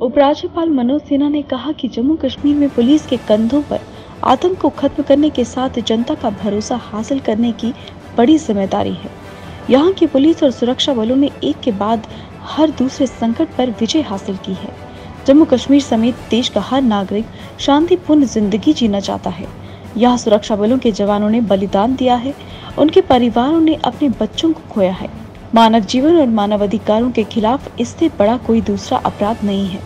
उपराज्यपाल मनोज सिन्हा ने कहा कि जम्मू कश्मीर में पुलिस के कंधों पर आतंक को खत्म करने के साथ जनता का भरोसा हासिल करने की बड़ी जिम्मेदारी है। यहाँ की पुलिस और सुरक्षा बलों ने एक के बाद हर दूसरे संकट पर विजय हासिल की है। जम्मू कश्मीर समेत देश का हर नागरिक शांतिपूर्ण जिंदगी जीना चाहता है। यहाँ सुरक्षा बलों के जवानों ने बलिदान दिया है, उनके परिवारों ने अपने बच्चों को खोया है। मानव जीवन और मानव अधिकारों के खिलाफ इससे बड़ा कोई दूसरा अपराध नहीं है।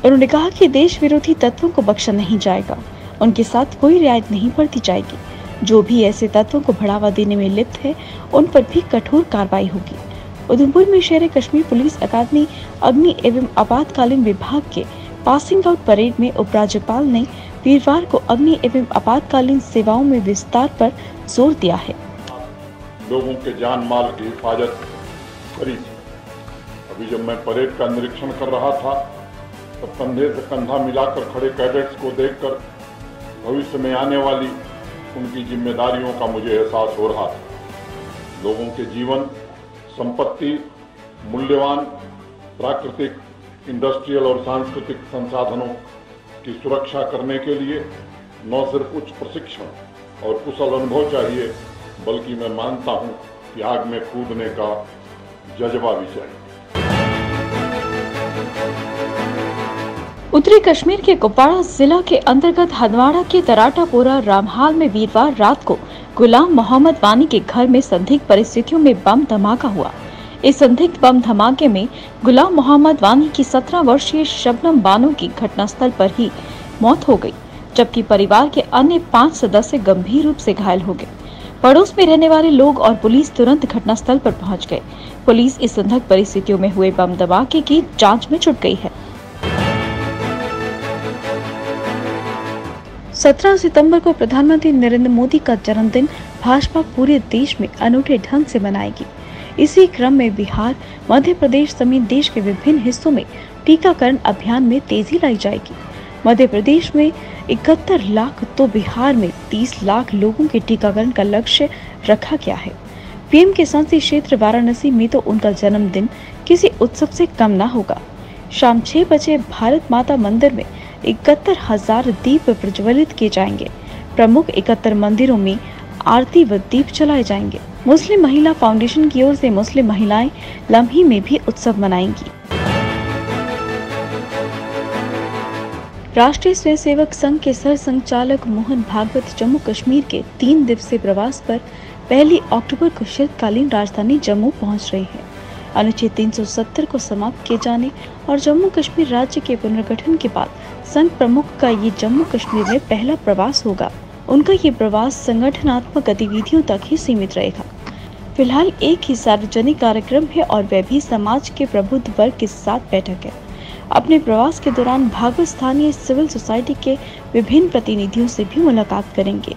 उन्होंने कहा कि देश विरोधी तत्वों को बख्शा नहीं जाएगा, उनके साथ कोई रियायत नहीं बरती जाएगी। जो भी ऐसे तत्वों को बढ़ावा देने में लिप्त है, उन पर भी कठोर कार्रवाई होगी। उधमपुर में शेर कश्मीर पुलिस अकादमी अग्नि एवं आपातकालीन विभाग के पासिंग आउट परेड में उपराज्यपाल ने वीरवार को अग्नि एवं आपातकालीन सेवाओं में विस्तार पर जोर दिया है। लोगों के जान माल की हिफाजत करी थी। अभी जब मैं परेड का निरीक्षण कर रहा था तब कंधे से कंधा मिलाकर खड़े कैडेट्स को देखकर भविष्य में आने वाली उनकी जिम्मेदारियों का मुझे एहसास हो रहा था। लोगों के जीवन, संपत्ति, मूल्यवान प्राकृतिक, इंडस्ट्रियल और सांस्कृतिक संसाधनों की सुरक्षा करने के लिए न सिर्फ उच्च प्रशिक्षण और कुशल अनुभव चाहिए, बल्कि मैं मानता हूं कि आग में कूदने का जज्बा भी चाहिए। उत्तरी कश्मीर के कुपवाड़ा जिला के अंतर्गत हंदवाड़ा के तराटापोरा रामहाल में वीरवार रात को गुलाम मोहम्मद वानी के घर में संदिग्ध परिस्थितियों में बम धमाका हुआ। इस संदिग्ध बम धमाके में गुलाम मोहम्मद वानी की 17 वर्षीय शबनम बानो की घटनास्थल पर ही मौत हो गई, जबकि परिवार के अन्य 5 सदस्य गंभीर रूप से घायल हो गए। पड़ोस में रहने वाले लोग और पुलिस तुरंत घटनास्थल पर पहुंच गए। पुलिस इस संदिग्ध परिस्थितियों में हुए बम धमाके की जांच में जुट गई है। 17 सितंबर को प्रधानमंत्री नरेंद्र मोदी का जन्मदिन भाजपा पूरे देश में अनूठे ढंग से मनाएगी। इसी क्रम में बिहार, मध्य प्रदेश समेत देश के विभिन्न हिस्सों में टीकाकरण अभियान में तेजी लाई जाएगी। मध्य प्रदेश में 71 लाख तो बिहार में 30 लाख लोगों के टीकाकरण का लक्ष्य रखा गया है। पीएम के संसदीय क्षेत्र वाराणसी में तो उनका जन्मदिन किसी उत्सव से कम न होगा। शाम 6 बजे भारत माता मंदिर में 71,000 दीप प्रज्वलित किए जाएंगे। प्रमुख 71 मंदिरों में आरती व दीप जलाए जाएंगे। मुस्लिम महिला फाउंडेशन की ओर से मुस्लिम महिलाएं लम्ही में भी उत्सव मनाएंगी। राष्ट्रीय स्वयंसेवक संघ के सह संचालक मोहन भागवत जम्मू कश्मीर के 3 दिवसीय प्रवास पर 1 अक्टूबर को शीतकालीन राजधानी जम्मू पहुंच रहे हैं। अनुच्छेद 370 को समाप्त किए जाने और जम्मू कश्मीर राज्य के पुनर्गठन के बाद संघ प्रमुख का ये जम्मू कश्मीर में पहला प्रवास होगा। उनका ये प्रवास संगठनात्मक गतिविधियों तक ही सीमित रहेगा। फिलहाल एक ही सार्वजनिक कार्यक्रम है और वह भी समाज के प्रबुद्ध वर्ग के साथ बैठक है। अपने प्रवास के दौरान भागवत स्थानीय सिविल सोसाइटी के विभिन्न प्रतिनिधियों से भी मुलाकात करेंगे।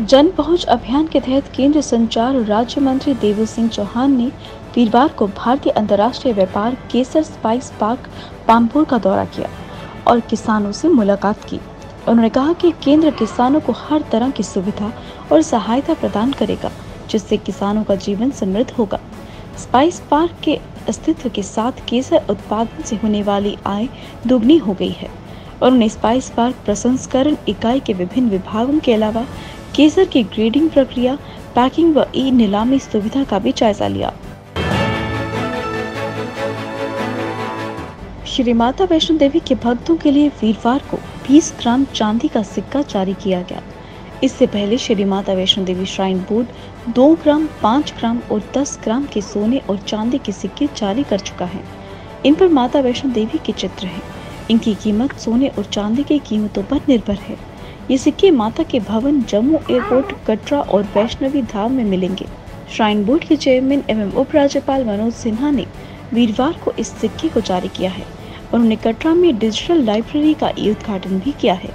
जन पहुंच अभियान के तहत केंद्रीय संचार राज्य मंत्री देवेंद्र सिंह चौहान ने वीरवार को भारतीय अंतर्राष्ट्रीय व्यापार केसर स्पाइस पार्क पामपुर का दौरा किया और किसानों से मुलाकात की। उन्होंने कहा कि केंद्र किसानों को हर तरह की सुविधा और सहायता प्रदान करेगा, जिससे किसानों का जीवन समृद्ध होगा। स्पाइस पार्क के अस्तित्व के साथ केसर उत्पादन से होने वाली आय दोगुनी हो गई है। उन्होंने स्पाइस पार्क प्रसंस्करण इकाई के विभिन्न विभागों के अलावा केसर की ग्रेडिंग प्रक्रिया, पैकिंग व ई-नीलामी सुविधा का भी जायजा लिया। श्री माता वैष्णो देवी के भक्तों के लिए वीरवार को 20 ग्राम चांदी का सिक्का जारी किया गया। इससे पहले श्री माता वैष्णो देवी श्राइन बोर्ड 2 ग्राम, 5 ग्राम और 10 ग्राम के सोने और चांदी के सिक्के जारी कर चुका है। इन पर माता वैष्णो देवी के चित्र हैं। इनकी कीमत सोने और चांदी की कीमतों पर निर्भर है। ये सिक्के माता के भवन जम्मू एयरपोर्ट, कटरा और वैष्णवी धाम में मिलेंगे। श्राइन बोर्ड के चेयरमैन एवं उपराज्यपाल मनोज सिन्हा ने वीरवार को इस सिक्के को जारी किया है। उन्होंने कटरा में डिजिटल लाइब्रेरी का उद्घाटन भी किया है।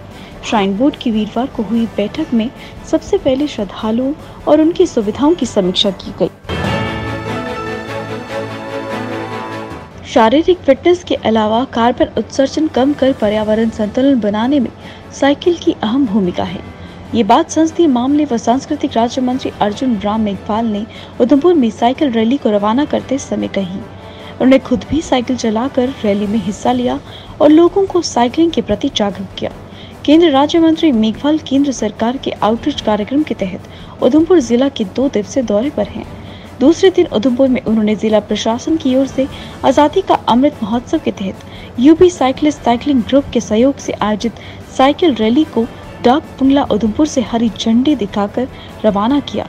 श्राइन बोर्ड की वीरवार को हुई बैठक में सबसे पहले श्रद्धालुओं और उनकी सुविधाओं की समीक्षा की गई। शारीरिक फिटनेस के अलावा कार्बन उत्सर्जन कम कर पर्यावरण संतुलन बनाने में साइकिल की अहम भूमिका है। ये बात संसदीय मामले व सांस्कृतिक राज्य मंत्री अर्जुन राम मेघवाल ने उधमपुर में साइकिल रैली को रवाना करते समय कही। उन्होंने खुद भी साइकिल चलाकर रैली में हिस्सा लिया और लोगों को साइकिलिंग के प्रति जागरूक किया। केंद्रीय राज्य मंत्री मेघवाल केंद्र सरकार के आउटरीच कार्यक्रम के तहत उधमपुर जिला के 2 दिवसीय दौरे पर हैं। दूसरे दिन उधमपुर में उन्होंने जिला प्रशासन की ओर से आजादी का अमृत महोत्सव के तहत यूपी साइकिलिस्ट साइकिलिंग ग्रुप के सहयोग से आयोजित साइकिल रैली को डाक बंगला उधमपुर से हरी झंडी दिखाकर रवाना किया।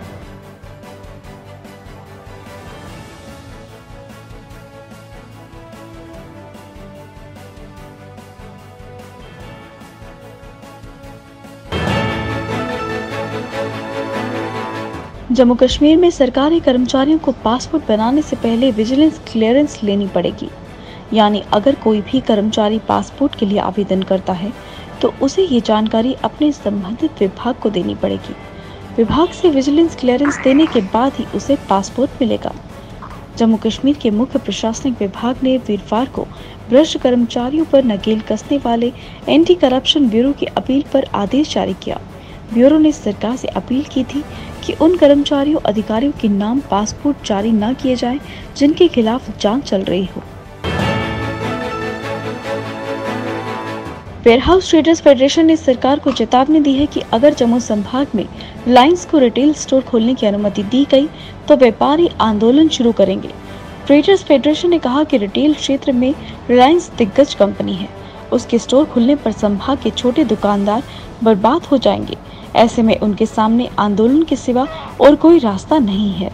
जम्मू कश्मीर में सरकारी कर्मचारियों को पासपोर्ट बनाने से पहले विजिलेंस क्लियरेंस लेनी पड़ेगी। यानी अगर कोई भी कर्मचारी पासपोर्ट के लिए आवेदन करता है तो उसे ये जानकारी अपने संबंधित विभाग को देनी पड़ेगी। विभाग से विजिलेंस क्लियरेंस देने के बाद ही उसे पासपोर्ट मिलेगा। जम्मू कश्मीर के मुख्य प्रशासनिक विभाग ने वीरवार को भ्रष्ट कर्मचारियों पर नकेल कसने वाले एंटी करप्शन ब्यूरो की अपील पर आदेश जारी किया। ब्यूरो ने सरकार से अपील की थी कि उन कर्मचारियों अधिकारियों के नाम पासपोर्ट जारी न किए जाएं जिनके खिलाफ जांच चल रही हो। वेयरहाउस ट्रेडर्स फेडरेशन ने सरकार को चेतावनी दी है कि अगर जम्मू संभाग में रिलायंस को रिटेल स्टोर खोलने की अनुमति दी गई तो व्यापारी आंदोलन शुरू करेंगे। ट्रेडर्स फेडरेशन ने कहा कि रिटेल क्षेत्र में रिलायंस दिग्गज कंपनी है, उसके स्टोर खुलने पर संभाग के छोटे दुकानदार बर्बाद हो जाएंगे। ऐसे में उनके सामने आंदोलन के सिवा और कोई रास्ता नहीं है।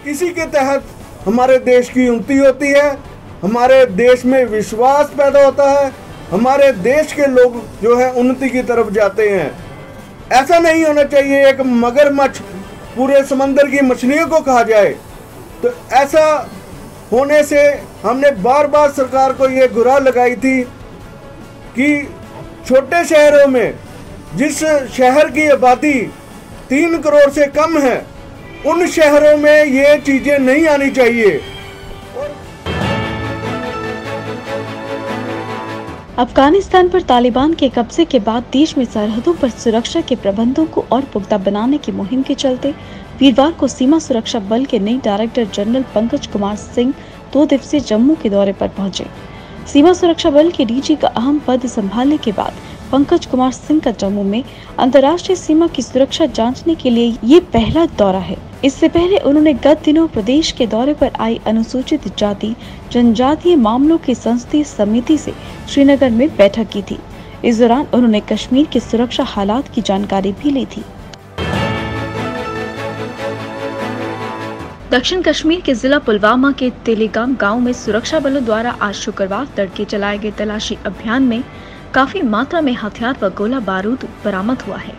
इसी के तहत हमारे देश की उन्नति होती है, हमारे देश में विश्वास पैदा होता है, हमारे देश के लोग जो है उन्नति की तरफ जाते हैं। ऐसा नहीं होना चाहिए एक मगरमच्छ पूरे समंदर की मछलियों को खा जाए। तो ऐसा होने से हमने बार बार सरकार को ये गुहार लगाई थी कि छोटे शहरों में जिस शहर की आबादी 3 करोड़ से कम है उन शहरों में ये चीजें नहीं आनी चाहिए। अफगानिस्तान पर तालिबान के कब्जे के बाद देश में सरहदों पर सुरक्षा के प्रबंधों को और पुख्ता बनाने की मुहिम के चलते वीरवार को सीमा सुरक्षा बल के नए डायरेक्टर जनरल पंकज कुमार सिंह 2 दिवसीय जम्मू के दौरे पर पहुंचे। सीमा सुरक्षा बल के डीजी का अहम पद संभालने के बाद पंकज कुमार सिंह का जम्मू में अंतर्राष्ट्रीय सीमा की सुरक्षा जांचने के लिए ये पहला दौरा है। इससे पहले उन्होंने गत दिनों प्रदेश के दौरे पर आई अनुसूचित जाति जनजातीय मामलों की संसदीय समिति से श्रीनगर में बैठक की थी। इस दौरान उन्होंने कश्मीर के सुरक्षा हालात की जानकारी भी ली थी। दक्षिण कश्मीर के जिला पुलवामा के तेलेगाम गांव में सुरक्षा बलों द्वारा आज शुक्रवार तड़के चलाए गए तलाशी अभियान में काफी मात्रा में हथियार व गोला बारूद बरामद हुआ है।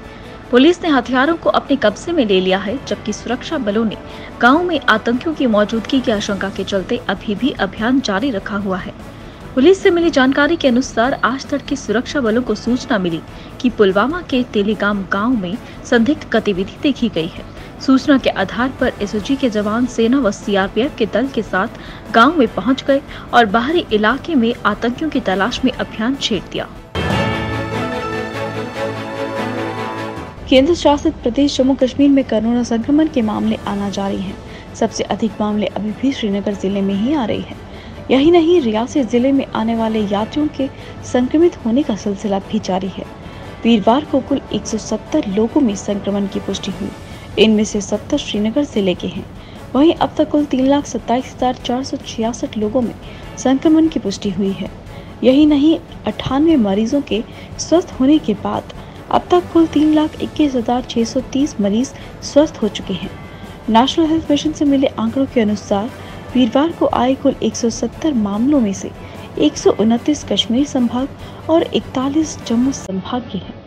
पुलिस ने हथियारों को अपने कब्जे में ले लिया है, जबकि सुरक्षा बलों ने गांव में आतंकियों की मौजूदगी की आशंका के चलते अभी भी अभियान जारी रखा हुआ है। पुलिस से मिली जानकारी के अनुसार आज तड़के सुरक्षा बलों को सूचना मिली कि पुलवामा के तेलेगाम गांव में संदिग्ध गतिविधि देखी गई है। सूचना के आधार पर एसओजी के जवान सेना व सीआरपीएफ के दल के साथ गांव में पहुंच गए और बाहरी इलाके में आतंकियों की तलाश में अभियान छेड़ दिया। केंद्र शासित प्रदेश जम्मू कश्मीर में कोरोना संक्रमण के मामले आना जारी हैं। सबसे अधिक मामले अभी भी श्रीनगर जिले में ही आ रही है। यही नहीं, रियासी जिले में आने वाले यात्रियों के संक्रमित होने का सिलसिला भी जारी है। वीरवार को कुल 170 लोगों में संक्रमण की पुष्टि हुई। इनमें से 70 श्रीनगर जिले के हैं। वहीं अब तक कुल 3,27,466 लोगों में संक्रमण की पुष्टि हुई है। यही नहीं, 98 मरीजों के स्वस्थ होने के बाद अब तक कुल 3,21,630 मरीज स्वस्थ हो चुके हैं। नेशनल हेल्थ मिशन से मिले आंकड़ों के अनुसार वीरवार को आए कुल 170 मामलों में से 129 कश्मीर संभाग और 41 जम्मू संभाग के हैं।